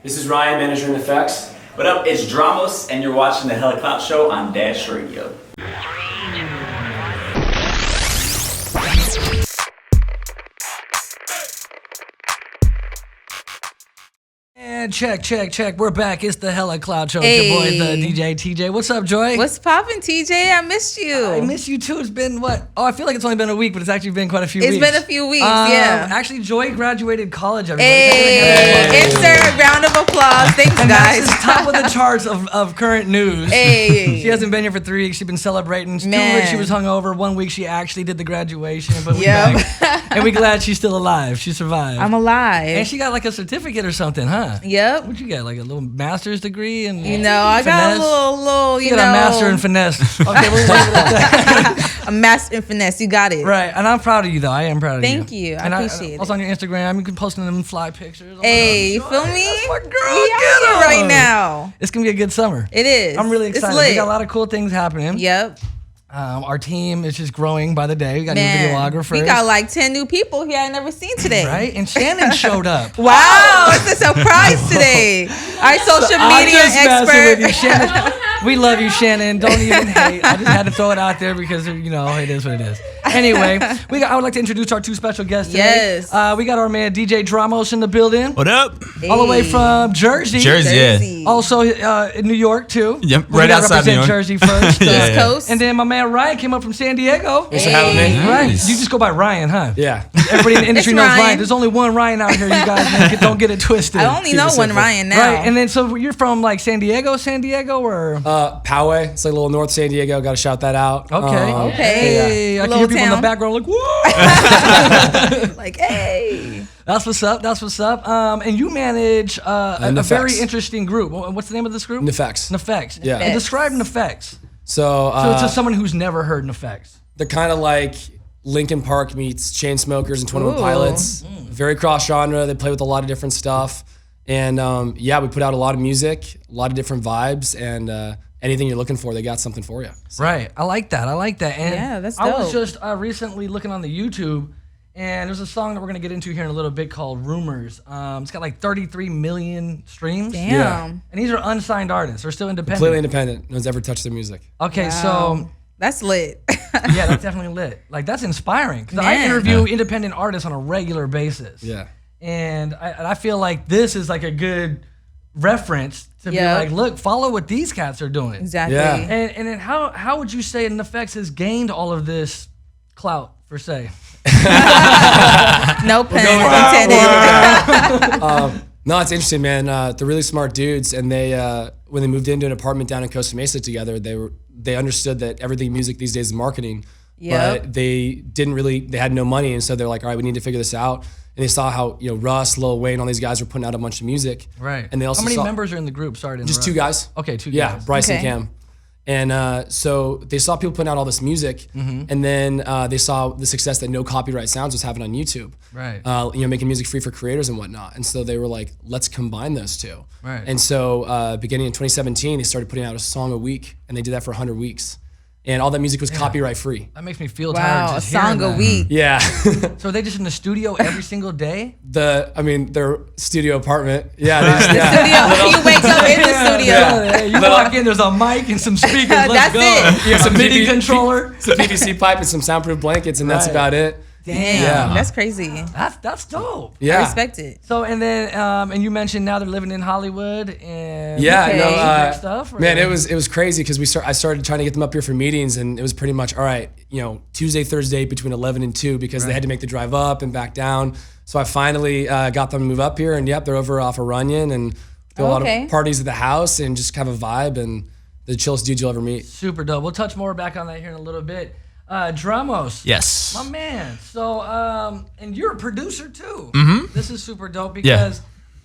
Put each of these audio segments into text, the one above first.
This is Ryan, manager in Neffex. What up? It's Dramos, and you're watching the Hella Clout show on Dash Radio. And check. We're back. It's the Hella Clout show. It's your boy, the DJ TJ. What's up, Joy? What's poppin', TJ? I missed you. I miss you too. It's been what? Oh, I feel like it's only been a week, but it's actually been quite a few weeks. It's been a few weeks, yeah. Actually, Joy graduated college, everybody. Hey, insert a round of applause. Thanks, And guys. that's top of the charts of current news. Hey. She hasn't been here for 3 weeks. She's been celebrating. 2 Man. weeks she was hungover. 1 week she actually did the graduation, but we Yep. back. And we glad she's still alive. She survived. I'm alive. And she got like a certificate or something, huh? Yep. What'd you get? Like a little master's degree and You know, I got a little, You got a master in finesse. Okay, we'll leave it at that. a master in finesse. You got it. Right, and I'm proud of you though. I am proud of you. Thank you. I And appreciate it. Also on your Instagram, you can post them fly pictures. Oh my Hey, you God, feel Joy, me? That's my girl. We out Get here her. right now. It's gonna be a good summer. It is. I'm really It's excited. lit. We got a lot of cool things happening. Yep. Our team is just growing by the day. We got new Man, videographers. we got like 10 new people here I never seen today. Right, and Shannon showed up. Wow, it's a surprise today. Our social I'm media just messing with you, expert. Shannon. We love you, Shannon. Don't even hate. I just had to throw it out there because you know it is what it is. Anyway, I would like to introduce our two special guests today. Yes. We got our man DJ Dramos in the building, What up? all the way from Jersey. Jersey, yeah. Also in New York too. Yep, We right gotta outside New represent York. Jersey first. Yeah. East Coast. And then my man Ryan came up from San Diego. Thanks for having me. Right. Nice. You just go by Ryan, huh? Yeah. Everybody in the industry It's knows Ryan. Ryan. There's only one Ryan out here. You guys don't get it twisted. I only know Keep it one simple. Ryan now. Right, and then so you're from like San Diego, or Poway. It's like a little North San Diego. Got to shout that out. Okay. hey, I can Little hear people in the town. background like, whoa. Like, hey. That's what's up. And you manage a Neffex. very interesting group. What's the name of this group? Neffex. Neffex. Yeah. And describe Neffex. So, So it's just someone who's never heard Neffex. they're kind of like Linkin Park meets Chainsmokers and 21 Ooh. Pilots. Very cross genre. They play with a lot of different stuff. And yeah, we put out a lot of music, a lot of different vibes, and anything you're looking for, they got something for you. So, Right. I like that. And Yeah, that's I was dope. just recently looking on the YouTube, and there's a song that we're gonna get into here in a little bit called "Rumors." It's got like 33 million streams. Damn. Yeah. And these are unsigned artists. They're still independent. completely independent. No one's ever touched their music. Okay, Wow. so That's lit. yeah, that's definitely lit. Like that's inspiring because I Man. interview independent artists on a regular basis. Yeah. And I feel like this is like a good reference to Yeah. be like, look, follow what these cats are doing. Exactly. Yeah. And then how would you say Neffex has gained all of this clout per se? No pun intended. No, it's interesting, man. They're really smart dudes, and they when they moved into an apartment down in Costa Mesa together, they understood that everything music these days is marketing. Yep. But they had no money, and so they're like, all right, we need to figure this out. And they saw how Russ, Lil Wayne, all these guys were putting out a bunch of music. Right. And they also how many saw members are in the group? Sorry to just interrupt. 2 guys. Okay, 2 Yeah, guys. Bryce and Okay. Cam. And so they saw people putting out all this music, and then they saw the success that No Copyright Sounds was having on YouTube. Right. Making music free for creators and whatnot. And so they were like, let's combine those two. Right. And so beginning in 2017, they started putting out a song a week, and they did that for 100 weeks. And all that music was copyright free. That makes me feel tired Wow, a just hearing song a that. week. Yeah. So are they just in the studio every single day? Their studio apartment. Yeah. They just, Studio. He wakes up in the studio. Yeah, you walk in, there's a mic and some speakers. Let's That's go. it. You have some MIDI PV controller. some PVC pipe and some soundproof blankets, and that's Right. about it. Damn. Yeah. That's crazy. That's dope. Yeah. I respect it. So and then and you mentioned now they're living in Hollywood and Yeah, Okay. no, Tech stuff, or- man, it was crazy because I started trying to get them up here for meetings, and it was pretty much all right. Tuesday, Thursday between 11 and 2 because they had to make the drive up and back down. So I finally got them to move up here, and yep, they're over off of Runyon and do a lot Okay. of parties at the house and just have a vibe and the chillest dudes you'll ever meet. super dope. We'll touch more back on that here in a little bit. Dramos. Yes. My man. So, and you're a producer too. This is super dope Yeah. because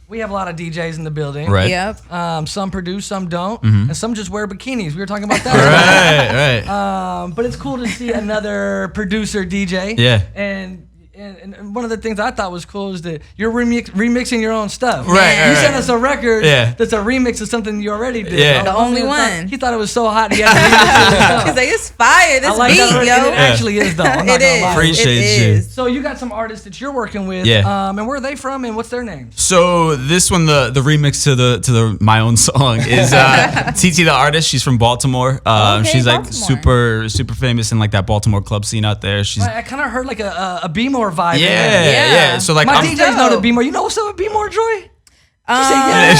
we have a lot of DJs in the building. Right. Yep. Some produce, some don't, and some just wear bikinis. We were talking about that. Right. But it's cool to see another producer DJ. Yeah. And and one of the things I thought was cool is that you're remixing your own stuff. Right. You sent us a record Yeah. that's a remix of something you already did. Yeah. The only one. He thought it was so hot. He had to remix it himself. He's like, it's fire. This I like beat, that, yo. and it actually is though. I'm not It gonna is. lie. Appreciate It you. is. So you got some artists that you're working with. Yeah. And where are they from and what's their names? So this one, the remix to the my own song is TT the artist. She's from Baltimore. Okay, She's like Baltimore. super famous in like that Baltimore club scene out there. She's I kind of heard like a B-more vibe. in yeah, there. yeah. So like My I'm, DJs know the Dope. B-more. You know what's up with B-more, Joy? I'm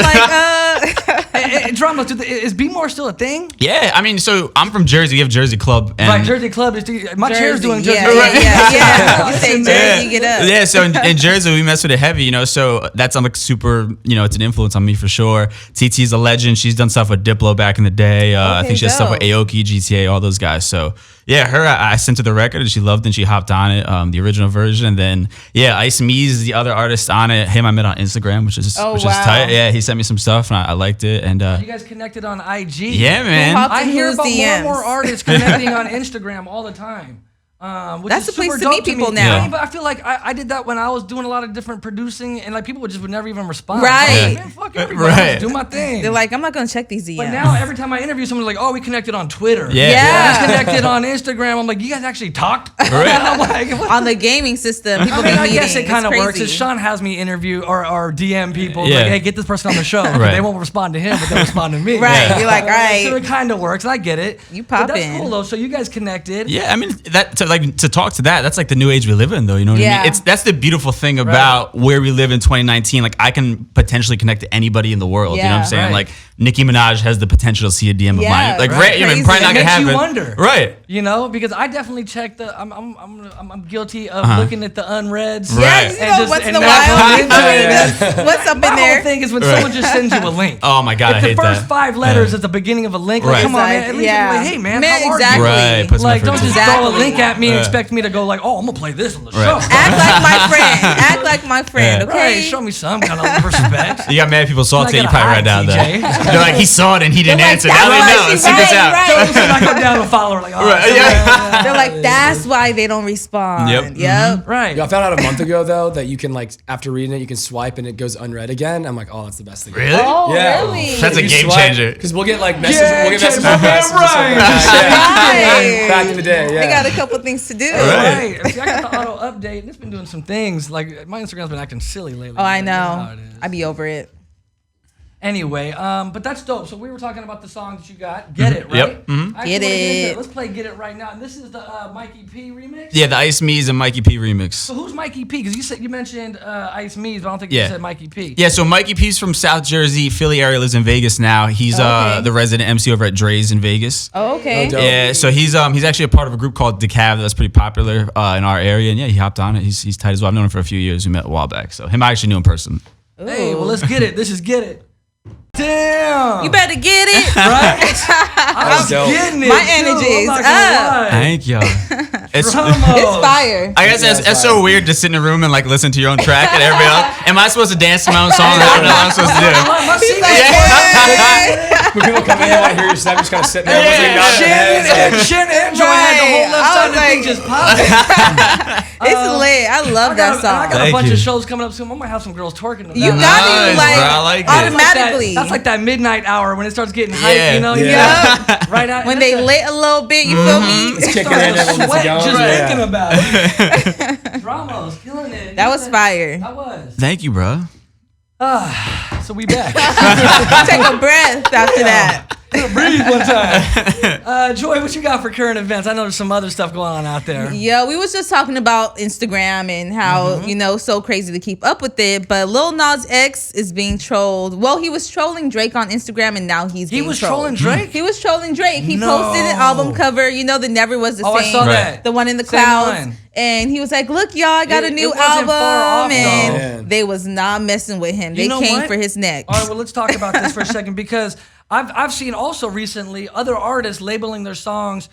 like, Drama. Is B-more still a thing? yeah. I mean, so I'm from Jersey. We have Jersey Club. And Right, Jersey Club is my chair's doing Jersey. Yeah. You say Jersey, get up. Yeah, so in Jersey we mess with it heavy, so that's like super, it's an influence on me for sure. TT's a legend. She's done stuff with Diplo back in the day. I think she has stuff with dope. Aoki, GTA, all those guys. So yeah, her I sent her the record and she loved it and she hopped on it, the original version. And then Ice Mees is the other artist on it. Him I met on Instagram, which is Oh, is wow. tight. Yeah, he sent me some stuff and I liked it. And You guys connected on IG. yeah, man. hopped I in hear whose about more DMs? and more artists connecting on Instagram all the time. Which That's is the place super to dope meet people me. now. Yeah, but I feel like I did that when I was doing a lot of different producing, and like people would never even respond. Right. I was like, man, fuck everybody. Right. Just do my thing. They're like, I'm not gonna check these DMs. But now every time I interview someone, like, oh, we connected on Twitter. Yeah. Yeah. We connected on Instagram. I'm like, you guys actually talked? Right. I'm like, what? on the gaming system, people I mean, be I meeting. guess it kind of It's works. crazy. Is Sean has me interview or DM people, Yeah. like, hey, get this person on the show. Right. They won't respond to him, but they'll respond to me. Right. You're like, all right. So it kind of works. I get it. You But pop that's in. cool though. So you guys connected. Yeah, I mean to talk to that. That's like the new age we live in, though. You know what I Yeah. mean? That's the beautiful thing about where we live in 2019. Like I can potentially connect to anybody in the world. You know what I'm Yeah. saying? Right. Like Nicki Minaj has the potential to see a DM of Yeah, mine. Like right. I mean, Crazy. probably not It gonna makes you happen. wonder. Right. You know, because I definitely check I'm guilty of looking at the unreads. Right. Yeah, you And know, just- once in and a not while. going into I it. mean, that's- what's up My in whole there? thing is when someone just sends you a link. Oh my god, I If hate the first that. 5 letters at the beginning of a link, like, Right. come on, man. Like, At least yeah. be like, hey, man, Man, how are exactly. you? Right. Put some Like, effort don't into just it. throw a Exactly. link at me and expect me to go like, oh, I'm gonna play this on the show. Right. Act like my friend. Act like my friend, Yeah. okay? Right, show me some kind of respect. You got mad people saw it. Can I You get a probably hi, read down TJ? there. They're like, he saw it and he didn't They're like, answer. that's Now they why know. she's Secret's right, out. right. So I go down and follow her like, oh, Right, so, yeah. They're like, that's why they don't respond. Yep. Yep. right. Yo, I found out a month ago though that you can like after reading it you can swipe and it goes unread again. I'm like, oh, that's the best thing. Really? Oh, Yeah. really? That's a You game swipe, changer. Because we'll get like messages. Yeah, We'll get messages. change my messages Ryan. Right. back in the day. Yeah. They got a couple things to do. Right. Right. See, I got the auto update, and it's been doing some things. Like my Instagram's been acting silly lately. Oh, I You how know. it is. I be over it. Anyway, but that's dope. So we were talking about the songs that you got. Get it, right? Yep. Mhm. I actually Get wanna into It. Let's play Get It right now. And this is the Mikey P remix. Yeah, the Ice Mees and Mikey P remix. So who's Mikey P? Because you mentioned Ice Mees, but I don't think Yeah. you said Mikey P. Yeah, so Mikey P's from South Jersey, Philly area, lives in Vegas now. He's Okay. the resident MC over at Dre's in Vegas. Oh, okay. Oh, dope. Yeah, so he's actually a part of a group called DeCav that's pretty popular in our area, and yeah, he hopped on it. He's tight as well. I've known him for a few years. We met a while back, so him I actually knew in person. Hey, well, let's get it. This is Get It. Damn. You better get it. Right? That's I'm dope. getting it. My too. energy I'm is not gonna up. lie. Thank y'all. It's, Dramos. It's fire. I guess Yeah, it's it's so fire. weird to sit in a room and like listen to your own track and everybody else. Am I supposed to dance to my own song? I don't know what I'm supposed to do. My He's like, secret- When people come in, they want to hear your stuff. You're just kind of sitting there, nodding their heads. Shannon and Joy had the whole Right. left I side of was the thing like- just popping. It's lit. I love that I song. got a Thank bunch you. of shows coming up soon. I might have some girls twerking. to You that. got Nice, it, bro. like, I like it. automatically. That's like that midnight hour when it starts getting hype, Yeah. you know? You Yeah. get right out. when they lit a little bit, you feel me? It's kicking in, everyone gets sweat going. just Yeah. thinking about it. Dramos, killing it. That was fire. That was. Thank you, bro. So we back. Take a breath after that. Breathe one time. Joy, what you got for current events? I know there's some other stuff going on out there. Yeah, we was just talking about Instagram and how, so crazy to keep up with it. But Lil Nas X is being trolled. Well, he was trolling Drake on Instagram and now he's He being was trolled. trolling Drake? He was trolling Drake. He No. posted an album cover, the Never Was the Oh, Same. I saw that. The one in the Same clouds. line. And he was like, look, y'all, I got a new it wasn't album. far off, and though. Man. they was not messing with him. They know came what? for his neck. All right, well, let's talk about this for a second because I've seen also recently other artists labeling their songs.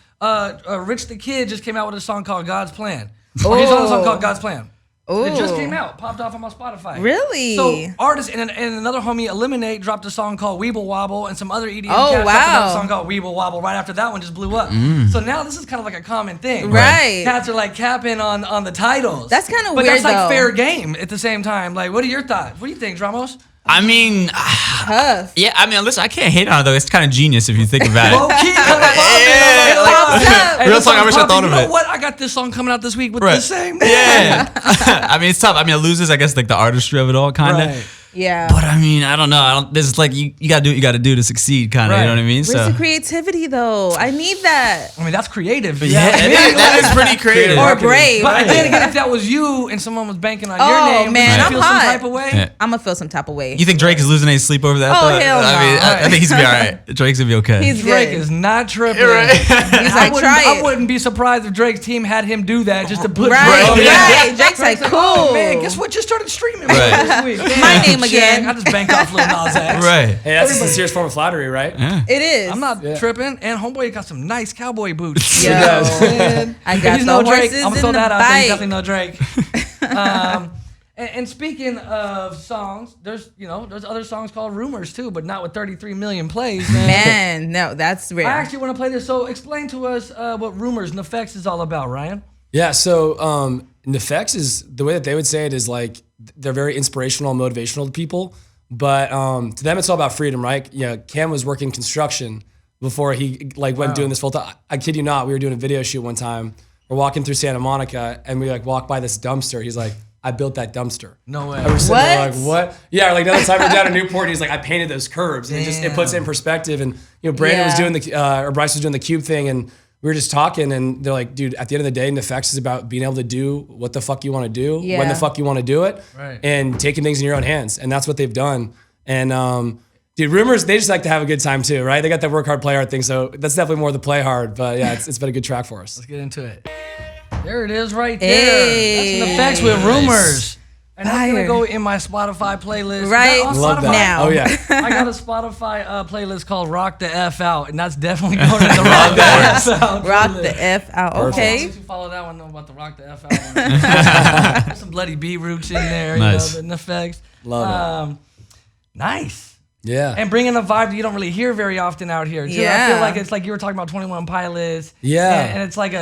Rich the Kid just came out with a song called God's Plan. Or he's on a song called God's Plan. It just came out, popped off on my Spotify. Really? So artists and another homie, Eliminate, dropped a song called Weeble Wobble, and some other EDM Oh, cats dropped wow. another song called Weeble Wobble. Right after that one just blew up. So now this is kind of like a common thing. Right. Cats are like capping on the titles. That's kind of But weird, that's like though. fair game at the same time. Like, what are your thoughts? What do you think, Dramos? I mean, Tough. yeah, I mean, listen, I can't hate on it though. It's kind of genius if you think about Low it. key, kind of Yeah, pops up. Hey, Real this talk, I song's wish I popping. thought of You know it. what? I got this song coming out this week with Right. the same name. Yeah. I mean, it's tough. I mean, it loses, I guess, like the artistry of it all, kind of. Right. Yeah. But I mean, I don't know. This is like you gotta do what you gotta do to succeed, kind of. Right. You know what I mean? Where's the creativity though? I need that. I mean, that's creative. yeah, that is pretty creative. Or brave. But then again, if that was you and someone was banking on your Oh, name, man, would you I'm feel hot. some type of way? Yeah. I'm gonna feel some type of way. You think Drake is losing any sleep over that? Oh, though? hell I mean, no. I think he's gonna be all right. Drake's gonna be okay. He's Drake good. is not tripping. Right. He's like, try I it. wouldn't be surprised if Drake's team had him do that just to put Right, Drake on right. it. Drake's like, cool. Oh man, guess what? Just started streaming Right. this week. My name Shaq, again. I just banked off Lil Nas X. Right. Hey, that's a sincere form of flattery, right? It is. I'm not tripping. And homeboy got some nice cowboy boots. Yo, Man. I If got he's the no Drake, horses I'm gonna in throw the that out there. He's bike. definitely no Drake. And speaking of songs, there's other songs called Rumors too, but not with 33 million plays, man. Man, no, that's rare. I actually want to play this. So explain to us what Rumors Neffex is all about, Ryan. Yeah, so Neffex is, the way that they would say it is like, they're very inspirational and motivational to people, but to them it's all about freedom, right? Yeah, Cam was working construction before he went doing this full time. I kid you not, we were doing a video shoot one time. We're walking through Santa Monica and we walk by this dumpster. He's like, I built that dumpster. No way. And we're sitting there What? like, what? Yeah, like another time we're down in Newport, he's like, I painted those curbs. And it puts it in perspective. And Brandon was Yeah. doing or Bryce was doing the cube thing, and we were just talking, and they're like, dude, at the end of the day, Neffex is about being able to do what the fuck you want to do, when Yeah. the fuck you want to do it, Right. and taking things in your own hands. And that's what they've done. And dude, Rumors, they just like to have a good time too, right? They got that work hard, play hard thing. So that's definitely more the play hard. But yeah, it's been a good track for us. Let's get into it. There it is right Hey. there. That's Neffex with Rumors. And that's Fire. gonna go in my Spotify playlist. Is Right. that on Love Spotify? that. Now. Oh yeah. I got a Spotify playlist called Rock the F Out, and that's definitely going in the Rock the F Out. Rock playlist. the F out. Perfect. Okay. You follow that one though about the Rock the F Out one. There's some bloody B roots in there, Nice. you know, the Neffex. Love it. Nice. Yeah. And bringing a vibe that you don't really hear very often out here. Too. I Yeah. feel like it's like you were talking about 21 Pilots. Yeah. And it's like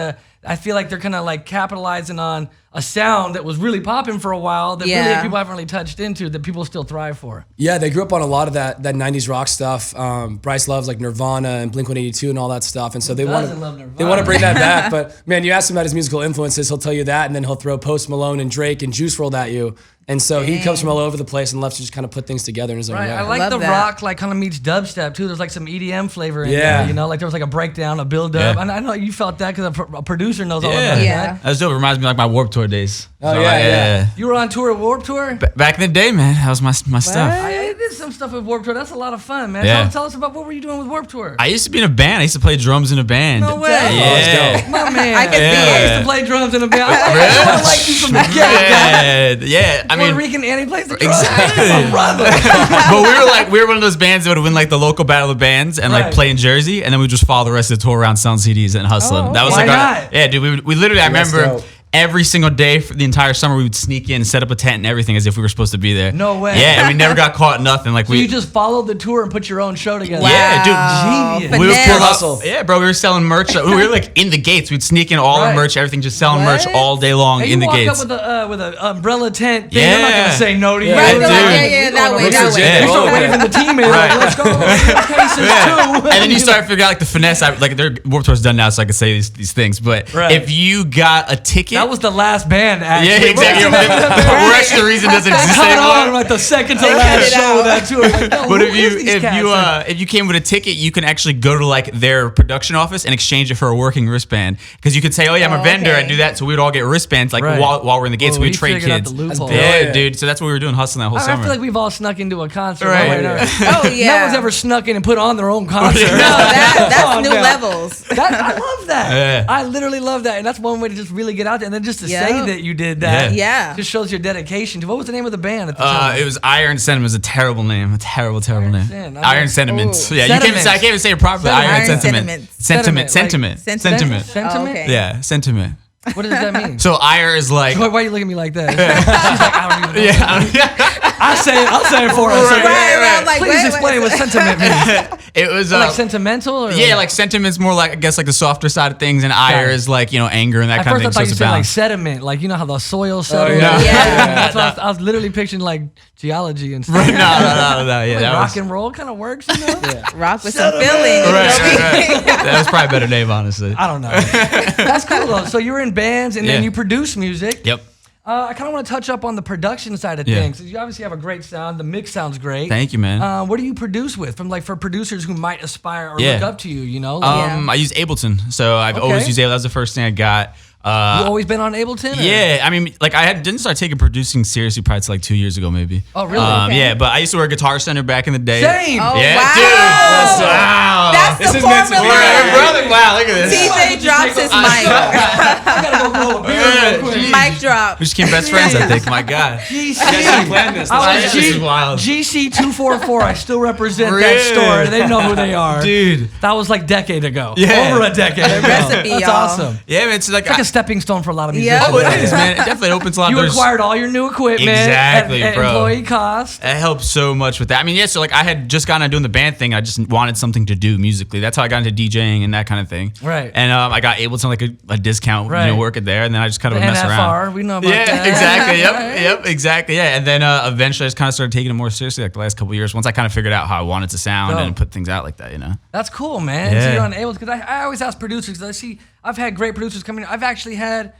I feel like they're kind of like capitalizing on a sound that was really popping for a while that really Yeah. people haven't really touched into that people still thrive for. Yeah, they grew up on a lot of that 90s rock stuff. Bryce loves like Nirvana and Blink-182 and all that stuff, and so they want doesn't love to Nirvana? bring that back. But man, you ask him about his musical influences, he'll tell you that, and then he'll throw Post Malone and Drake and Juice WRLD at you. And so he comes from all over the place and loves to just kind of put things together in his own Right, way. I like Love the that. rock like kind of meets dubstep too. There's like some EDM flavor in Yeah. there, you know, like there was like a breakdown, a build up. Yeah. And I know you felt that because a producer knows all Yeah. about Yeah. that. That's dope. It reminds me of like my Warped Tour days. Oh, yeah. You were on tour at Warped Tour? Back in the day, man, that was my stuff. I did some stuff with Warped Tour. That's a lot of fun, man. Yeah. Tell us about what were you doing with Warped Tour? I used to be in a band. I used to play drums in a band. No way. Yeah. My man. I can see I it. used to play drums in a band. I like you from the get-go. Yeah. I Puerto mean, Rican Annie plays the drums. exactly. My brother. But we were one of those bands that would win like the local battle of bands and like Right. play in Jersey, and then we just follow the rest of the tour around selling CDs and hustling. Oh, That was why like our, not? yeah, dude. We literally, I That's remember dope. every single day for the entire summer we would sneak in, set up a tent and everything as if we were supposed to be there. No way. Yeah, and we never got caught in nothing. Like So you just followed the tour and put your own show together. Yeah, dude. Genius. We would Finesse. pull up, Hustle. yeah, bro. We were selling merch. We were like in the gates. We'd sneak in all our Right. merch, everything, just selling merch What? all day long Hey, in you the walk gates. up with a umbrella tent thing. I'm not Yeah. gonna say no to you. Yeah, Right, dude. they're like, yeah, that way, that way. Yeah. You start Oh, waving the teammate. Right. Like, let's go. Cases too. And then you start figuring out like the finesse. Like their Warped Tour's done now, so I can say these things. But Right. if you got a ticket, That was the last band, actually. yeah, exactly. We're actually the reason it doesn't exist Coming on anymore. like the second to They last cut it show of out. that tour. Like, yo, But who if is these cats? you came with a ticket, you can actually go to like their production office and exchange it for a working wristband. Because you could say, "Oh yeah, I'm a Oh, vendor. okay. I do that." So we'd all get wristbands like Right. while we're in the gates. Whoa, We'd he trade figured out kids. the loophole. That's Yeah, big. dude. So that's what we were doing, hustling that whole I summer. feel like we've all snuck into a concert. Right. One way or another. Oh, yeah. No one's ever snuck in and put on their own concert. No, No, that's Come on new now. levels. I love that. Yeah. I literally love that. And that's one way to just really get out there. And then just to Yeah. say that you did that Yeah. just shows your dedication to what was the name of the band at the time? It was Iron Sentiment. It was a terrible name. A terrible name. Sen- Iron Sentiments. Ooh. Yeah, you can't even say, I Sentiments. can't even say it properly. Sentiments. Iron Iron Sentiment. Sentiments. Sentiment. Sentiment, Sentiment. Sentiment? Oh, okay. Yeah, Sentiment. What does that mean? So ire is like. Why are you looking at me like that? She's like, I don't even know. Yeah. I'll say it for us. Right. I'm like, Please explain what sentiment means. It was Like sentimental? Or yeah, like sentiment's more like I guess like the softer side of things, and ire is like anger and that At kind first of thing. I thought you So it's said a like balance. sediment, like you know how the soil settles. no. That's what I was literally picturing like geology and stuff. No. Yeah, Like that rock was and roll kind of works, you know? Rock with some feeling. right. That was probably a better name, honestly. I don't know. That's cool though. So you were in bands and then Yeah. you produce music. Yep. I kind of want to touch up on the production side of Yeah. things. You obviously have a great sound. The mix sounds great. Thank you, man. What do you produce with? From like for producers who might aspire or Yeah. look up to you, you know? I use Ableton, so I've always used Ableton. That was the first thing I got. You always been on Ableton? Or? Yeah, I mean, like didn't start taking producing seriously probably till like 2 years ago, maybe. Oh, really? Okay. Yeah, but I used to work at Guitar Center back in the day. Same. Oh, Yeah, wow. dude. Wow. That's This the is meant to be formula. right. Brother, wow, look at this. TJ drops his mic. I gotta go roll a beer real quick. Jeez. Mic drop. We just became best friends, I think. My God. GC. planned this. I was This is wild. GC244. I still represent that Really? store. They know who they are. Dude. That was like a decade ago. Yeah. Over a decade ago. recipe, That's y'all. awesome. Yeah, man, it's like, It's like a stepping stone for a lot of Yeah. musicians. oh, it is, man. It definitely opens a lot of You doors. acquired all your new equipment. Exactly, at bro. employee cost. It helps so much with that. I mean, yeah, so like I had just gotten out doing the band thing. I just wanted something to do musically. That's how I got into DJing and that kind of thing. Right. And I got able to like a discount, Right. working there. And then I just kind The of mess around. NFR. We know about Yeah, that. exactly. Right. Yep, exactly. Yeah. And then eventually I just kind of started taking it more seriously like the last couple of years once I kind of figured out how I wanted to sound Dope. and put things out like that, you know? That's cool, man. Yeah. So you're on Ableton. Because I always ask producers, because I've had great producers come in. I've actually had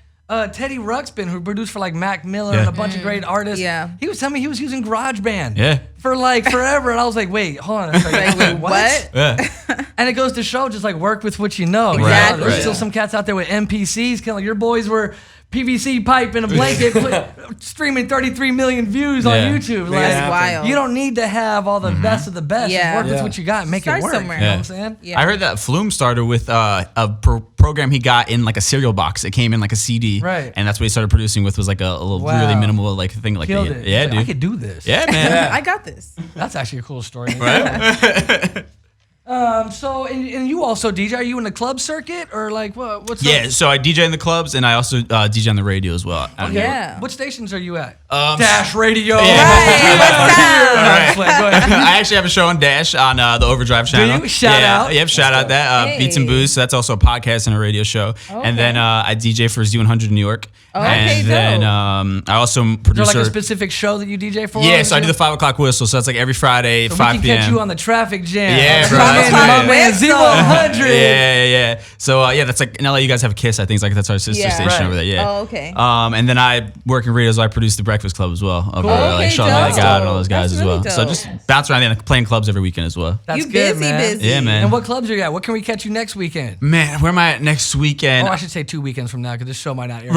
Teddy Ruxpin, who produced for like Mac Miller and a bunch of great artists. Yeah. He was telling me he was using GarageBand. Yeah. For like forever. And I was like, wait, hold on a second. Wait, what? Yeah. And it goes to show, just like work with what you know. You know, Exactly. There's still some cats out there with MPCs. Kind of like your boys were PVC pipe in a blanket, streaming 33 million views on Yeah. YouTube. Like, That's wild. you don't need to have all the best of the best. Just Yeah. work with Yeah. what you got and make Start it work. somewhere. You know Yeah. what I'm saying? Yeah. I heard that Flume started with a program he got in like a cereal box. It came in like a CD. Right. And that's what he started producing with was like a little Wow. really minimal like thing like Killed that. it. Yeah, He's like, dude. I could do this. Yeah, man. I got this. That's actually a cool story. Right? So, and you also DJ? Are you in the club circuit or like what? What's Yeah, up? so I DJ in the clubs and I also DJ on the radio as well. out in New York. Yeah. What stations are you at? Dash Radio. Right, what's up? No, just like, go ahead. I actually have a show on Dash on the Overdrive channel. you? Shout out. Yep, shout out that. Hey. Beats and Booze. So that's also a podcast and a radio show. And then I DJ for Z100 in New York. Okay, and then dope. I also Is there produce. like a specific show that you DJ for? Yeah, so I do the 5 o'clock whistle. So that's like every Friday, So 5 we can catch p.m. you on the traffic jam. Yeah, bro, My that's man, great. my man, 0100. Yeah. So yeah, that's like in LA. You guys have Kiss. I think it's like that's our sister Yeah. station Right. over there. Yeah. Oh, okay. And then I work in radio, so I produce the Breakfast Club as well. Over Okay, like Charlamagne dope. the God and all those guys That's as well. really So dope. just bounce around and playing clubs every weekend as well. That's You good, busy, man. busy. Yeah, man. And what clubs are you at? What can we catch you next weekend? Man, where am I at next weekend? Oh, I should say 2 weekends from now because this show might not air.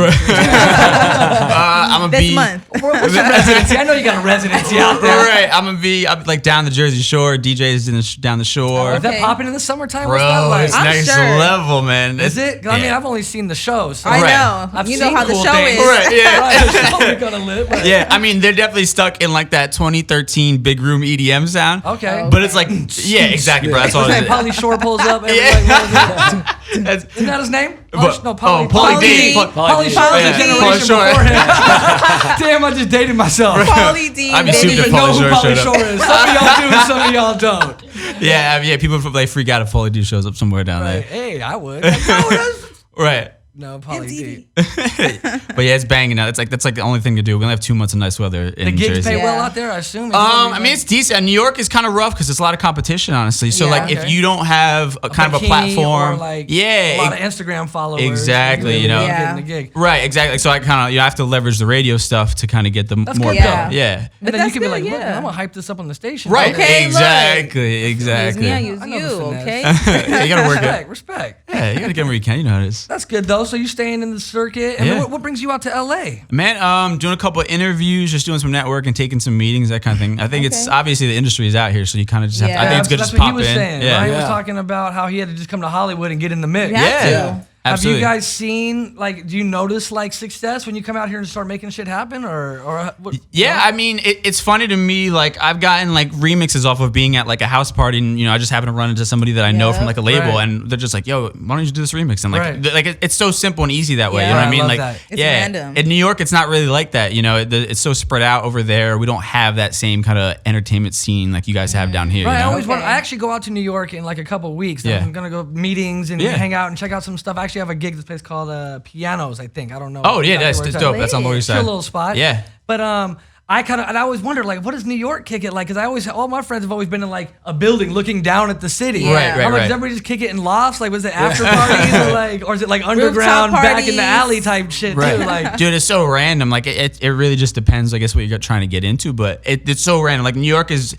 I'm gonna This be month. What's your residency? I know you got a residency out there. Right, I'm gonna be like down the Jersey Shore. DJs down the shore. Is that Okay. popping in the summertime? What's that Bro, like? it's I'm next sure. level, man. Is it? 'Cause I mean, Yeah. I've only seen the show. So I Right. know. I've You know seen how the cool show things. is. Right, yeah. Right, the show we're gonna live. But Yeah, I mean, they're definitely stuck in like that 2013 big room EDM sound. Okay. But it's like, yeah, exactly, bro. That's all What's it that? is. Pauly Shore pulls up. Yeah. Isn't that his name? But- No, Pauly. Pauly D. Pauly Shore Pauly is a D. generation Pauly Shore. before him. Damn, I just dated myself. Pauly D. I'd be baby. super I know who Pauly Pauly showed Shore up. is. Some of y'all do, some of y'all don't. Yeah, people like freak out if Pauly D shows up somewhere down Right. there. Hey, I would. Like, no, that's- Right. No, Pauly D. But yeah, it's banging out. That's like the only thing to do. We only have 2 months of nice weather in The gigs Jersey. pay well Yeah. out there, I assume. I mean, it's decent. New York is kind of rough because there's a lot of competition, honestly. So Yeah. like, if Okay. you don't have a kind of a bikini platform, or like yeah, a lot of Instagram followers. exactly, you know. really Yeah. getting the gig. right, exactly. So I kind of have to leverage the radio stuff to kind of get the That's more good, pay. though. Yeah. And But then you that's can be good, like, look, yeah. I'm gonna hype this up on the station. Right. Okay, look. exactly. Use Exactly. me, I use I know you, the okay? Yeah, you gotta work it. Respect. Yeah, you gotta get where you can. You know how it is. That's good though. So you staying in the circuit, and Yeah. then what brings you out to LA? Man, doing a couple of interviews, just doing some network and taking some meetings, that kind of thing. I think it's Okay. obviously the industry is out here, so you kind of just have to. I Yeah. think it's good to That's just what he pop was in. saying. Yeah. Ryan was Yeah. talking about how he had to just come to Hollywood and get in the mix. You have Yeah. to. Absolutely. Have you guys seen, like, do you notice, like, success when you come out here and start making shit happen? Or what? Yeah, I mean, it's funny to me. Like, I've gotten like remixes off of being at like a house party, and I just happen to run into somebody that I know from like a label, Right. and they're just like, "Yo, why don't you do this remix?" And like, Right. it's so simple and easy that way. Yeah. You know what I I mean? love Like, that. It's yeah, random. in New York, it's not really like that. It's so spread out over there. We don't have that same kind of entertainment scene like you guys have down here. Right, You I know? always want. Okay. I actually go out to New York in like a couple of weeks. Yeah. I'm gonna go meetings and Yeah. hang out and check out some stuff. I actually have a gig at this place called Pianos. I think I don't know. Oh yeah, exactly that's where it's dope. at. That's on the Lower East It's a Side. little spot. Yeah. But I always wondered, like, what does New York kick it like? Because all my friends have always been in like a building looking down at the city. Yeah. Right, I'm like, right. does everybody just kick it in lofts? Like, was it after parties or is it like underground, back in the parties. alley type shit too? Like, Dude, it's so random. Like it really just depends, I guess, what you're trying to get into. But it's so random. Like New York is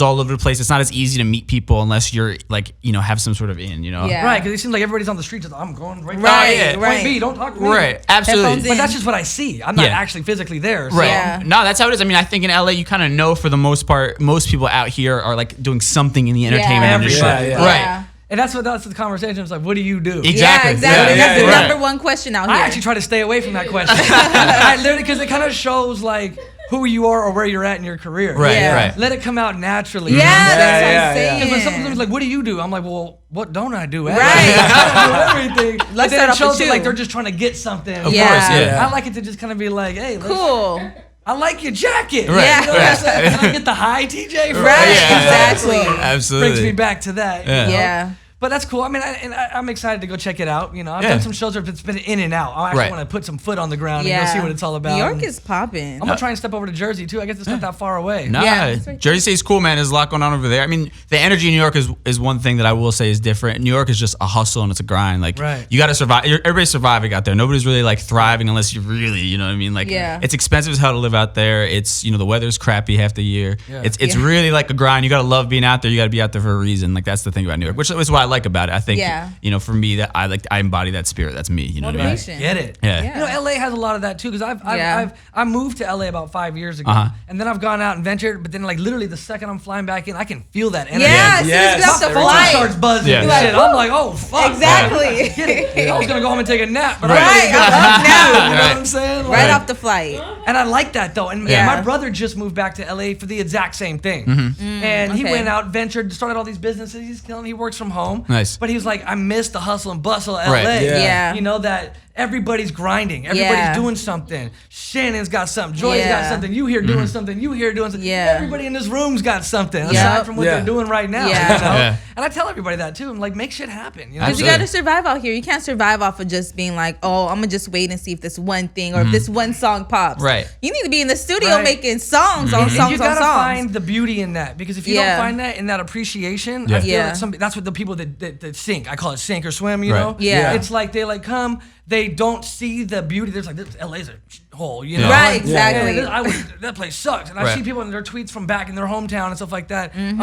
all over the place. It's not as easy to meet people unless you're like, have some sort of in, Yeah. right? Because it seems like everybody's on the streets. I'm going right, Right, there. Point right. B, don't talk to me. Right, absolutely. Headphones But in. that's just what I see. I'm not Yeah. actually physically there. So. Right. Yeah. No, that's how it is. I mean, I think in LA, you kind of know for the most part, most people out here are like doing something in the entertainment Yeah. industry. Yeah, yeah. Right. Yeah. And that's the conversation. It's like, what do you do? Exactly. Yeah, exactly. Yeah, That's the yeah, number right. one question out here. I actually try to stay away from that question. I literally, because it kind of shows like who you are or where you're at in your career. Right, Yeah. right. Let it come out naturally. Yeah, that's what yeah, I'm yeah. saying. Because when someone's like, what do you do? I'm like, well, what don't I do? Right. I don't do everything. But Let's then start it off shows with it you. like they're just trying to get something. Of Yeah. course, yeah. I like it to just kind of be like, hey, let's, Cool. I like your jacket. Right, Yeah. You know what I'm saying? Can I get the high, TJ? Right, Yeah. exactly. Absolutely. Brings me back to that. Yeah. You know? Yeah. But that's cool. I mean, I'm excited to go check it out. I've Yeah. done some shows where it's been in and out. I actually Right. want to put some foot on the ground Yeah. and go see what it's all about. New York And is popping. I'm gonna try and step over to Jersey too. I guess it's not that far away. Nah, Yeah, that's right. Jersey City's cool, man. There's a lot going on over there. I mean, the energy in New York is one thing that I will say is different. New York is just a hustle and it's a grind. Like, Right. you got to survive. Everybody's surviving out there. Nobody's really like thriving unless you really, you know what I mean? Like, Yeah. it's expensive as hell to live out there. It's, the weather's crappy half the year. Yeah. It's Yeah. really like a grind. You got to love being out there. You got to be out there for a reason. Like, that's the thing about New York, which is what I like about it. I think, Yeah. for me, that I embody that spirit. That's me. You know what I mean? Motivation. Get it. Yeah. Yeah. LA has a lot of that too, because Yeah. I moved to LA about 5 years ago, Uh-huh. and then I've gone out and ventured. But then, like literally, the second I'm flying back in, I can feel that energy. Yeah, as soon as you Yes. get off the My phone flight. starts buzzing. Yeah. And You're shit. like, I'm like, oh fuck. Exactly. Get it. I was gonna go home and take a nap, but Right, I'm I'm up now. you know what I'm saying? Right Like, off the flight. And I like that though. And Yeah. my brother just moved back to LA for the exact same thing. And he okay. went out, ventured, started all these businesses. He's killing. He works from home. Nice. But he was like, I miss the hustle and bustle of Right. LA. Yeah. You know that everybody's grinding. Everybody's Yeah. doing something. Shannon's got something. Joy's got Yeah. something. You here doing something. You here doing something. Yeah. Everybody in this room's got something aside Yeah. from what Yeah. they're doing right now. Yeah. You know? Yeah. And I tell everybody that too. I'm like, make shit happen. You know? Because you Absolutely. got to survive out here. You can't survive off of just being like, oh, I'm going to just wait and see if this one thing or if this one song pops. Right. You need to be in the studio Right. making songs on And songs you on gotta songs. find the beauty in that, because if you Yeah. don't find that in that appreciation, Yeah. I feel Yeah. like that's what the people that sink. I call it sink or swim. You Right. know, Yeah. It's like they like come, they don't see the beauty. There's like this LA's a hole, you know. Yeah. Right, exactly. And that place sucks, and I Right. see people in their tweets from back in their hometown and stuff like that. I'm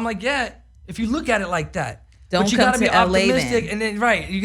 like, yeah. If you look at it like that. Don't But you come gotta to be LA optimistic, then. and then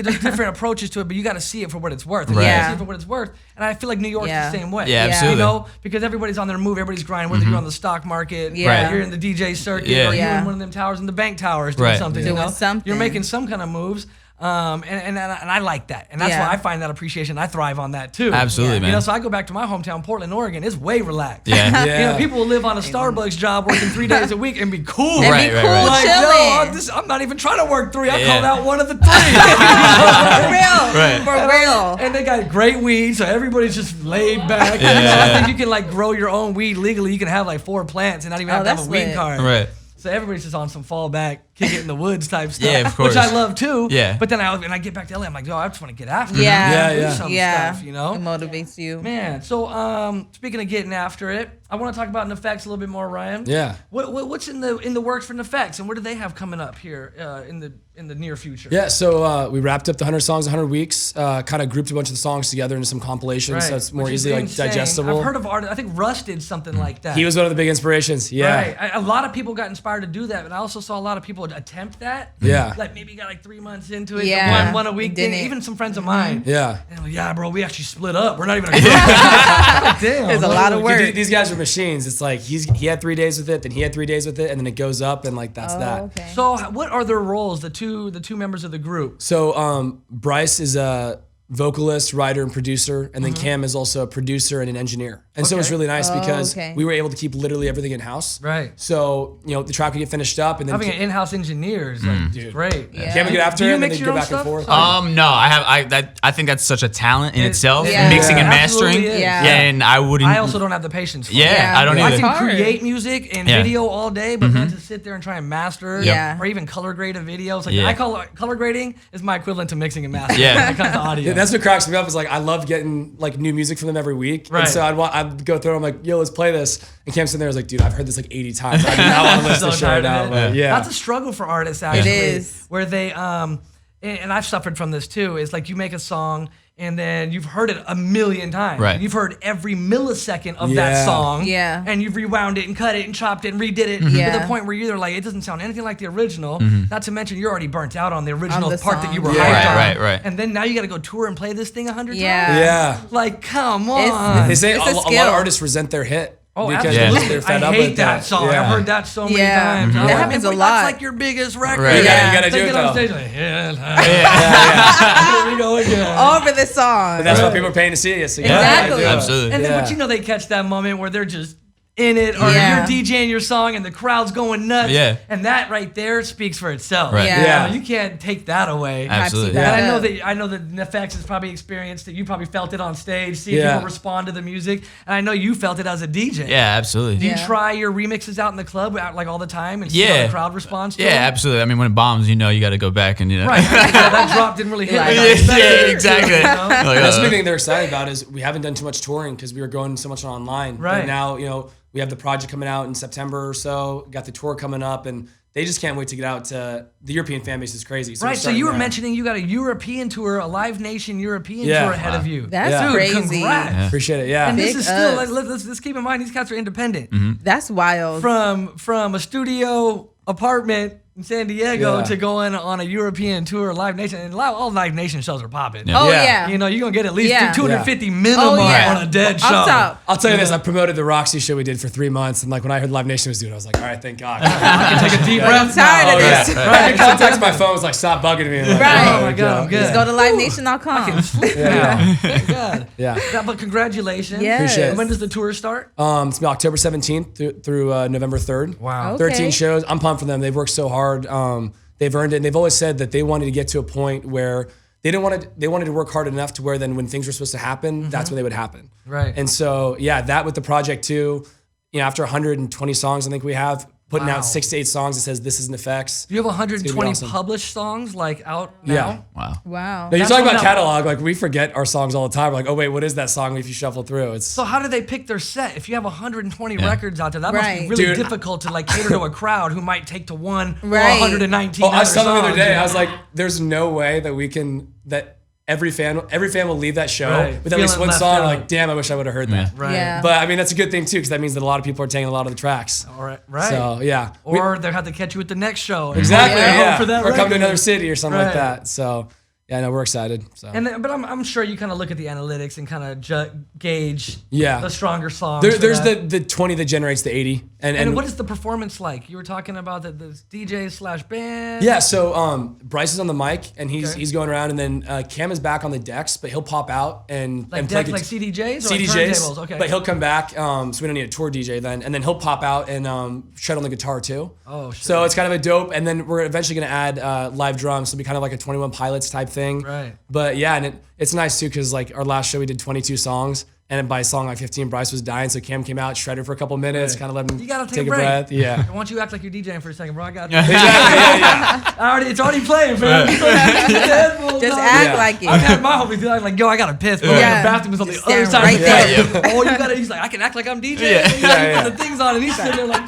there's different approaches to it, but you got to see it for what it's worth. And Right. you gotta Yeah. see it for what it's worth, and I feel like New York's Yeah. the same way. Yeah, Yeah. absolutely. You know, because everybody's on their move, everybody's grinding, whether you're on the stock market, Yeah. or you're in the DJ circuit, Yeah. or you're Yeah. in one of them towers in the bank towers doing Right. something. Doing you know, something. you're making some kind of moves. And I like that, and that's Yeah. why I find that appreciation. I thrive on that too. Absolutely, You man. know, so I go back to my hometown, Portland, Oregon. It's way relaxed. Yeah. You know, people will live on a Starbucks job working 3 days a week and be cool. And Right, be right, cool, right. Like, chilling. yo, I'm not even trying to work 3. I Yeah. called out one of the 3. For real. Right. For real. And they got great weed, so everybody's just laid back. Yeah. So I think you can like grow your own weed legally. You can have like 4 plants and not even have to have a that's weed lit. card. Right. So everybody's just on some fallback, kick it in the woods type stuff. Yeah, of course. Which I love too. Yeah. But then I get back to LA, I'm like, yo, I just want to get after Yeah. it. Yeah, Do yeah. some Yeah. stuff, you know? It motivates you. Man, so speaking of getting after it, I want to talk about Neffex a little bit more, Ryan. Yeah. What's in the works for Neffex, and what do they have coming up here in the near future? Yeah, so we wrapped up the 100 songs, 100 weeks, kind of grouped a bunch of the songs together into some compilations, so it's more Which is easily like insane. digestible. I've heard of artists. I think Russ did something like that. He was one of the big inspirations. Yeah. Right. A lot of people got inspired to do that, but I also saw a lot of people attempt that. Yeah. Like maybe got like 3 months into it. Yeah. One a week. Didn't. Even some friends of mine. Yeah. And like, yeah, bro, we actually split up. We're not even a group. Like, damn. There's a lot of work. Dude, these guys are machines. It's like he had 3 days with it, then he had 3 days with it, and then it goes up, and like that's that. Okay. So what are their roles? The two members of the group. So Bryce is a vocalist, writer, and producer, and then Cam is also a producer and an engineer. And so it's really nice because we were able to keep literally everything in house. Right. So the track would get finished up, and then Having an in-house engineer is like great. Yeah. Cam would get after Do it, you and then mix they'd your go own back and stuff? forth. No, I think that's such a talent in itself, Yeah. mixing and Yeah. mastering. Absolutely is. Yeah. And I wouldn't. I also don't have the patience for it. Yeah, I don't I either. can hard. create music and Yeah. video all day, but then to sit there and try and master it, Yeah. or even color grade a video. It's like Yeah. I call color grading is my equivalent to mixing and mastering Yeah. when it comes to audio. Yeah, that's what cracks me up. Is like I love getting like new music from them every week, Right. and so I'd go through. I'm like, yo, let's play this. And Cam's sitting there, was like, dude, I've heard this like 80 times. I do not want to listen So to show tired it of out. it. But yeah, That's a struggle for artists actually. is. Where they and I've suffered from this too, is like you make a song and then you've heard it a million times. Right. You've heard every millisecond of Yeah. that song. Yeah. And you've rewound it and cut it and chopped it and redid it Yeah. to the point where you're either like, it doesn't sound anything like the original. Not to mention you're already burnt out on the original the part that you were song. hyped Yeah. on. Right. And then now you got to go tour and play this thing 100 Yeah. times. yeah. Like, come on. They say It's a a lot of skill. artists resent their hit. Oh, because absolutely. they're fed I up hate with that song. Yeah. I've heard that so many Yeah. times. That I'm like, happens a wait, lot. That's like your biggest record. Right. You gotta They do it get on though. stage like, here we go again. Over the song. That's what people are paying to see you. So you Exactly. gotta do it. Absolutely. And then, Yeah. but you know, they catch that moment where they're just in it, or Yeah. you're DJing your song and the crowd's going nuts. Yeah. And that right there speaks for itself. Right. Yeah. You can't take that away. Absolutely. And Yeah. I know that Neffex has probably experienced it. You probably felt it on stage, seeing Yeah. people respond to the music. And I know you felt it as a DJ. Yeah, absolutely. Do you Yeah. try your remixes out in the club like all the time and see how Yeah. the crowd responds to Yeah, them? absolutely. I mean, when it bombs, you got to go back and Right. That drop didn't really hit. Like- like I Yeah, expected. exactly. You know? Like, That's the big thing they're excited about is we haven't done too much touring because we were going so much online. Right. But now, we have the project coming out in September or so, got the tour coming up, and they just can't wait to get out to the European fan base is crazy. So we're Right, so starting you were there. mentioning you got a European tour, a Live Nation European Yeah. tour ahead of you. That's Yeah. Dude, crazy. congrats. Appreciate it. Yeah. And this Big is still, ups. let's keep in mind, these cats are independent. That's wild. From a studio apartment in San Diego Yeah. to going on a European tour, Live Nation, and all Live Nation shows are popping. Yeah. Oh Yeah. yeah. You know, you're going to get at least Yeah. 250 minimum Oh, yeah. on a dead show. Up top. I'll tell you this, I promoted the Roxy show we did for 3 months, and like when I heard Live Nation was doing it, I was like, all right, thank God. I can take a deep breath. I'm tired of yeah. this. Right. I contact my phone was like, stop bugging me. I'm like, Right. Oh my God, I'm good. Just go to livenation.com. Yeah. Thank God. Yeah. But congratulations. Yes. Appreciate it. When does the tour start? It's gonna be October 17th through November 3rd. Wow. Okay. 13 shows. I'm pumped for them. They've worked so hard. They've earned it. And they've always said that they wanted to get to a point where they wanted to work hard enough to where then when things were supposed to happen, that's when they would happen. Right. And so, yeah, that with the project too, after 120 songs, I think we have putting Wow. out 6 to 8 songs that says this is Neffex. Do you have 120 awesome. published songs like out now? Yeah. Wow. Wow. No, you're That's talking what about I'm- catalog. Like we forget our songs all the time. We're like, oh wait, what is that song? If you shuffle through, it's So how do they pick their set? If you have 120 Yeah. records out there, that must be Right. really Dude, difficult to like cater to a crowd who might take to one or Right. 119 Oh, I was other telling them the other songs. day, I was like, there's no way that we can that every fan will leave that show Right. with at least Feeling one left song. out. Like, damn, I wish I would have heard that. Right. Yeah. But I mean, that's a good thing too, because that means that a lot of people are taking a lot of the tracks. All right. Right. So yeah, Or they'll have to catch you at the next show. exactly. Yeah. Yeah, For that or come to record. another city or something like Right. that. So yeah, no, we're excited. So But I'm sure you kind of look at the analytics and kind of gauge Yeah. the stronger songs. there's for that. the 20 that generates the 80, And what is the performance like? You were talking about the DJ/band. Yeah, so Bryce is on the mic and Okay. he's going around, and then Cam is back on the decks, but he'll pop out and Like play decks, like CDJs or like CDJs. turntables? Okay. But he'll come back, so we don't need a tour DJ then, and then he'll pop out and shred on the guitar too. Oh, shit. So it's kind of a dope, and then we're eventually gonna add live drums, so it'll be kind of like a 21 Pilots type thing. Right. But yeah, and it's nice too, because like our last show we did 22 songs. And then by song like 15, Bryce was dying, so Cam came out, shredded for a couple minutes, Right. kind of let him You gotta take take a a break. breath. Yeah. Why don't you act like you're DJing for a second, bro? I got Exactly. Yeah. it's already playing, man. Just act Yeah. like it. I've had my homies be like, yo, I gotta piss, bro. Yeah. The bathroom is on the Just other stand side right of the there. room. Oh, you gotta, he's like, I can act like I'm DJing. Yeah. He's Yeah, like, yeah. put the things on, and he's sitting there like,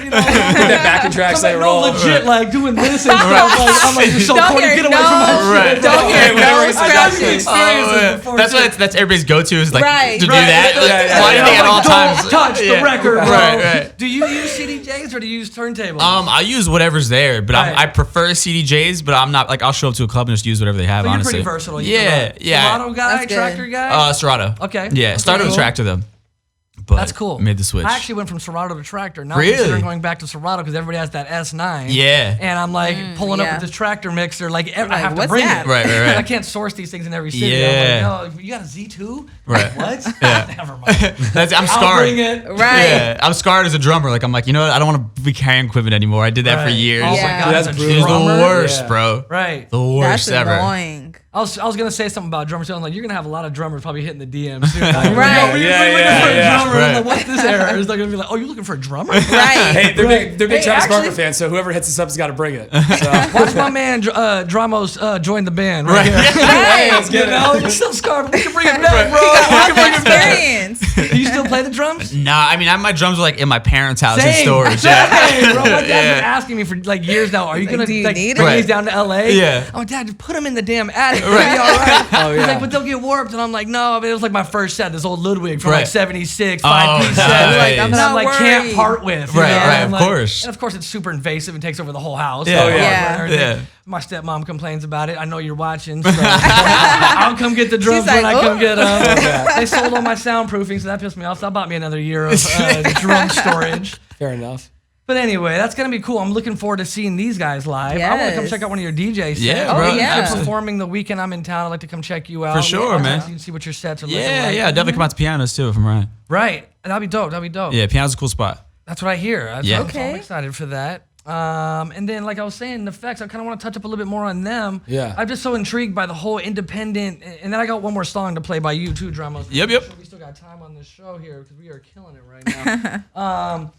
You know, that backing track say no, roll. legit, like doing this and stuff. I'm like, you're so Don't corny. hear Get away from my shit. Don't hear no I got the scratches. experiences before. That's everybody's go-to is like Right. to do Right. that. Yeah. Blinding at all Don't times. touch the record, bro. Right. Do you use CDJs or do you use turntables? I use whatever's there, but Right. I prefer CDJs. But I'm not like I'll show up to a club and just use whatever they have. But you're honestly, pretty versatile. You Yeah, can yeah. Serato guy, That's good. tractor guy. Serato. Okay. Yeah, started with Cool. tractor though. But That's cool. Made the switch. I actually went from Serato to tractor. Now Really? I'm considering going back to Serato because everybody has that S9. Yeah. And I'm like pulling up yeah. with this tractor mixer. Like, I have to what's bring that? it. Right. I can't source these things in every city. Yeah. I'm like, no, you got a Z2? Right. What? Yeah. Never mind. I'm I'll scarred. bring it. Right. Yeah, I'm scarred as a drummer. Like I'm like, you know what? I don't want to be carrying equipment anymore. I did that for Right. years. Oh Yeah. my God, That's as a brutal. It was the drummer. worst, Yeah. bro. Right. The worst That's ever. annoying. I was gonna say something about drummers. I was like, you're gonna have a lot of drummers probably hitting the DMs soon. Like, Right. Yo, we're looking for a drummer. Right. I'm like, what's this era? It's like gonna be like, oh, you're looking for a drummer? Right. Hey, they're big Hey, Travis Barker actually- fans, so whoever hits us up has got to bring it. So. Watch my man Dramos join the band. Right. Here. Right. Let's get You it. know, you're still scarred. We can bring it back, bro. All the experience. Do you still play the drums? Nah, I mean, my drums are like in my parents' house in Same. storage. Yeah. Hey, bro, my dad's Yeah. been asking me for like years now. Are you gonna do you like need bring it? these down to LA? Yeah. Oh, Dad, just put them in the damn attic. Right. Be all right. Oh, He's yeah. like, but they'll get warped, and I'm like, no. I mean, it was like my first set, this old Ludwig from like Right. '76, Oh, 5-piece set. nice. Like, I'm that not I'm like worried. can't part with. you Right, know? right, And of like- course. And of course, it's super invasive and takes over the whole house. Yeah. Oh, yeah. Yeah. And everything. Yeah. My stepmom complains about it. I know you're watching, so I'll come get the drums She's when like, I come "Ooh." get them. They sold all my soundproofing, so that pissed me off. So that bought me another year of drum storage. Fair enough. But anyway, that's gonna be cool. I'm looking forward to seeing these guys live. I want to come Yes. check out one of your DJ sets. Yeah, bro. Oh, yeah. You're performing the weekend I'm in town. I'd like to come check you out. For sure, man. So you can see what your sets are looking Yeah, like. yeah. Definitely come out to pianos too, if I'm right. Right. That'd be dope. That'd be dope. Yeah, piano's a cool spot. That's what I hear. Yeah. So I'm Okay. excited for that. And then, like I was saying, Neffex, I kind of want to touch up a little bit more on them. Yeah. I'm just so intrigued by the whole independent. And then I got one more song to play by you too, Dramos. Yep, yep. We still got time on this show here because we are killing it right now.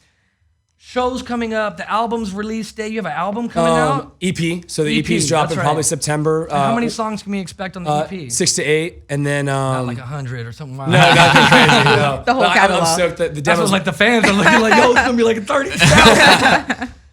Shows coming up. The album's release day. You have an album coming out. EP. So the EP, EP's dropping that's right. probably September. How many songs can we expect on the EP? 6 to 8, and then Not like 100 or something. Wild. no, nothing crazy. No. The whole But I'm catalog. stoked that the That's demos. what like the fans are looking like. Yo, it's gonna be like 30.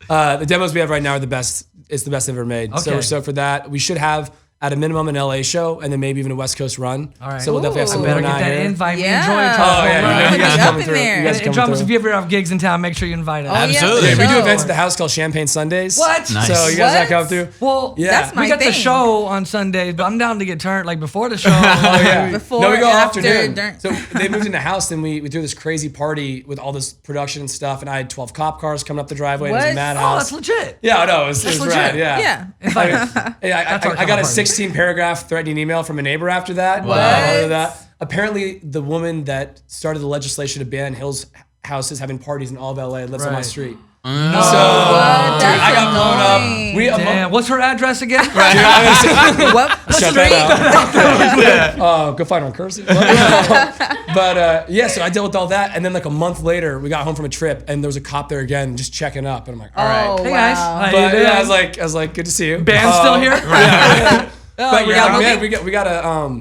The demos we have right now are the best. It's the best they've ever made. So Okay. we're stoked for that. We should have at a minimum an LA show, and then maybe even a West Coast run. All right. So we'll definitely have some Better going get on that here. invite. We Yeah. enjoy Oh talking. yeah, about you it. know, you guys Put it are up coming in through. there. You guys are And coming Dramos, through. if you ever have gigs in town, make sure you invite us. Oh, yeah, Absolutely. for We do sure. events at the house called Champagne Sundays. What? Nice. So you guys What? gotta come through. Well, Yeah. That's my we got the thing. show on Sundays, but I'm down to get turned like before the show. Oh yeah. Before, no, we go after, afternoon. during- So they moved in the house, and we threw this crazy party with all this production and stuff. And I had 12 cop cars coming up the driveway. And it was a What? madhouse. Oh, that's legit. Yeah, I know. It was That's rad. legit. Yeah. Yeah. Invite us. Hey, I That's our got a counterpart. 16-paragraph threatening email from a neighbor after that. What? That. Apparently, the woman that started the legislation to ban Hills houses having parties in all of LA lives on my Right. street. What? Dude, That's I got blown up. annoying. Damn. What's her address again? What Shut street? that out. Go find her on Cursey. But yeah, so I dealt with all that, and then like a month later, we got home from a trip, and there was a cop there again, just checking up, and I'm like, all right. Oh, Hey guys. wow. How you But doing? yeah, I was like, good to see you. Band's still here? But we yeah, got- man,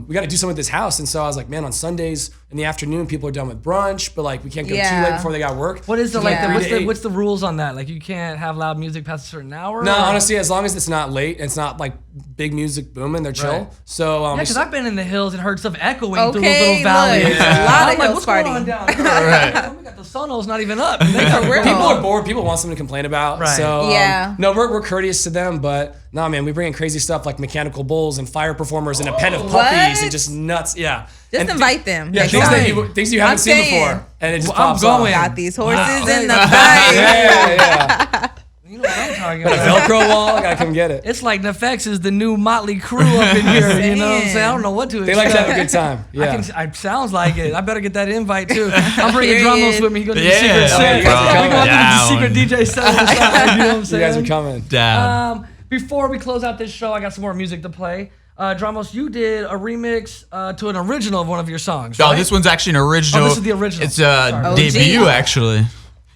we gotta do something with this house, and so I was like, man, on Sundays in the afternoon, people are done with brunch, but like we can't go too Yeah. late before they got work. What is the So like? Yeah. The, 3 to 8. what's the rules on that? Like you can't have loud music past a certain hour. No, or? honestly, as long as it's not late, and it's not like big music booming, they're chill. Right. So Yeah, because I've been in the hills and heard stuff echoing through those Okay, little valleys. look, Yeah. a lot I'm of like, hills what's going on party. down there? We got the Sonos not even up. And they got real. people are bored. People want something to complain about. Right. So Yeah. no, we're courteous to them, but no, man, we bring in crazy stuff like mechanical bulls and fire performers and a pen of puppies What? and just nuts. Yeah. Just And invite them. Yeah, next things time. things you haven't I'm seen saying. before, and it just Well, I'm pops off. going. Got these horses Wow. in the fight. Yeah. You know what I'm talking A about. Velcro wall, I gotta come get it. It's like Neffex is the new Motley Crew up in here. You know what I'm saying? I don't know what to They expect. like to have a good time. Yeah. I sounds like it. I better get that invite too. I'm bringing Period. Dramos with me. He goes to the Yeah. secret Oh, set. you guys are We coming. go out to the Down. secret DJ set. on the side, you know what I'm You saying? guys are coming. Down. Before we close out this show, I got some more music to play. Dramos, you did a remix to an original of one of your songs. Oh, right? this one's actually an original. Oh, this is the original. It's a Sorry. debut, OG. actually.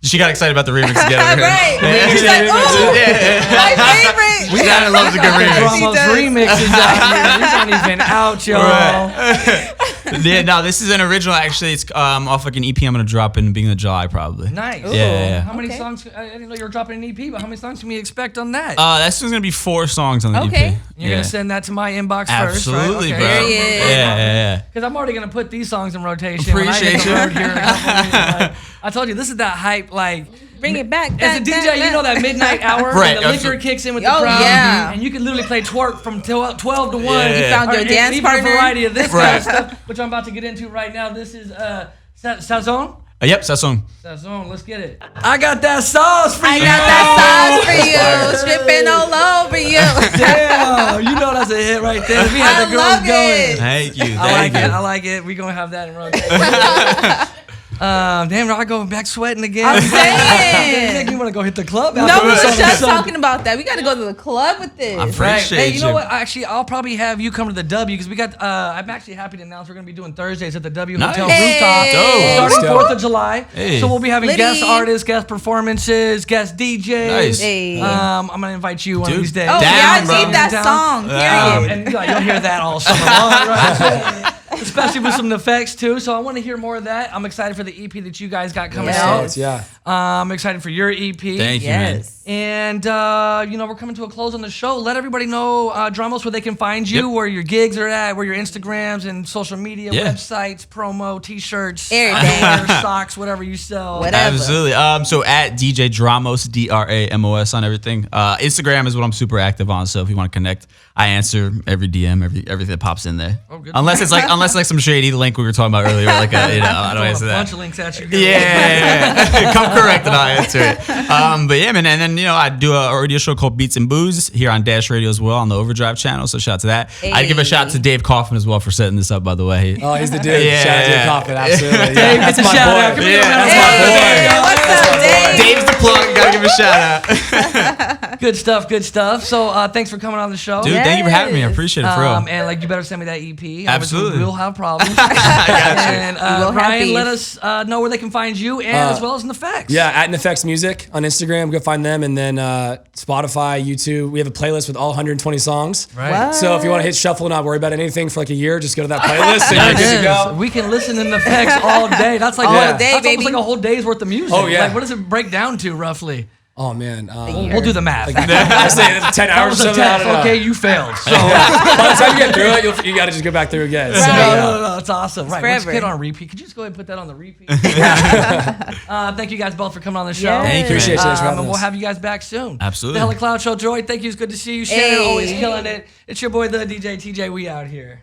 She got excited about the remix together. Right. Yeah. She's like, oh, my favorite. We gotta love a good remix. Dramos does. remix is out here. He's not even out, y'all. Right. Yeah, no, this is an original. Actually, it's off like an EP I'm gonna drop in the beginning of July, probably. Nice. Yeah. How many songs? I didn't know you were dropping an EP, but how many songs can we expect on that? That's gonna be 4 songs on the Okay. EP. You're gonna send that to my inbox first, right? Absolutely, Okay. bro. Period. Yeah. Because I'm already gonna put these songs in rotation. Appreciate when I hit the you. road here in a couple weeks. Like, I told you this is that hype. Like Bring it back. as a DJ, you know that midnight hour Right, when the liquor absolutely. kicks in with the Oh, crowd, yeah. and you can literally play twerk from 12 to 1. Yeah. You found your Or dance even partner? a variety of this kind Right. of stuff, which I'm about to get into right now. This is Sazon. Yep, that's that song. Sazon, let's get it. I got that sauce for I you. got that sauce for you, stripping all over you. Damn, you know that's a hit right there. We had I the girls love going. it. Thank you. I like Thank it. you. I like it. We're gonna have that in rotation. Damn, I go back sweating again. I'm saying. You want to go hit the club? No, after we this were on just Sunday? talking about that. We got to go to the club with this. I'm Right. Appreciate Hey, you know you. what? Actually, I'll probably have you come to the W because we got. I'm actually happy to announce we're gonna be doing Thursdays at the W Nice. Hotel Hey. rooftop, Dope. starting Dope. 4th of July. Hey. So we'll be having Liddy. guest artists, guest performances, guest DJs. Nice. Hey. I'm gonna invite you one of Dude. these days. Oh, Down, yeah, bro. I need that Down. song. Period. And you'll hear that all summer long, right? Especially with some Neffex too. So I want to hear more of that. I'm excited for the EP that you guys got coming Yes. Yeah. out. I'm excited for your EP. Thank you, man. Yes. And we're coming to a close on the show. Let everybody know, Dramos, where they can find you, Yep. where your gigs are at, where your Instagrams and social media, Yeah. websites, promo, t-shirts, Everything. underwear, socks, whatever you sell. Whatever. Absolutely. So at DJ Dramos, Dramos on everything. Instagram is what I'm super active on. So if you want to connect, I answer every DM, everything that pops in there. Oh, good. Unless it's like some shady link we were talking about earlier, like I don't Throwing answer a that. bunch of links at you. Yeah. Come correct and I'll answer it. But yeah, man. And then, I do a radio show called Beats and Booze here on Dash Radio as well on the Overdrive channel. So shout out to that. I'd give a shout out to Dave Kaufman as well for setting this up, by the way. Oh, he's the dude. Yeah, Shout out to yeah. Coffin. Absolutely. Yeah. Dave, That's it's a my shout boy. out. Come here, Yeah, man. Hey, boy. what's up, Dave? Dave's the plug. Gotta give a shout out. Good stuff, good stuff. So thanks for coming on the show. Dude, thank you for having me. I Yes. appreciate it, for real. And you better send me that EP. Absolutely. We'll have problems. I got you. And We will have Ryan, beef. let us know where they can find you and as well as Neffex. Yeah, at Neffex Music on Instagram. Go find them. And then Spotify, YouTube. We have a playlist with all 120 songs. Right. What? So if you want to hit shuffle and not worry about anything for like a year, just go to that playlist and you're good to go. We can listen to Neffex all day. That's like All what, day, that's baby. almost like a whole day's worth of music. Oh, yeah. Like, what does it break down to roughly? Oh, man. We'll do the math. I say 10 That hours was or a something. I test. don't know. Okay, you failed. So By the time you get through it, you got to just go back through again. So, no, yeah. no, it's awesome. Right, let's forever. get on repeat. Could you just go ahead and put that on the repeat? Thank you guys both for coming on the show. Yes. Thank you, Appreciate man. you. Thanks for having And we'll us. have you guys back soon. Absolutely. The Hella Clout Show, Joy. Thank you. It's good to see you. Shannon, Hey. always killing it. It's your boy, the DJ TJ. We out here.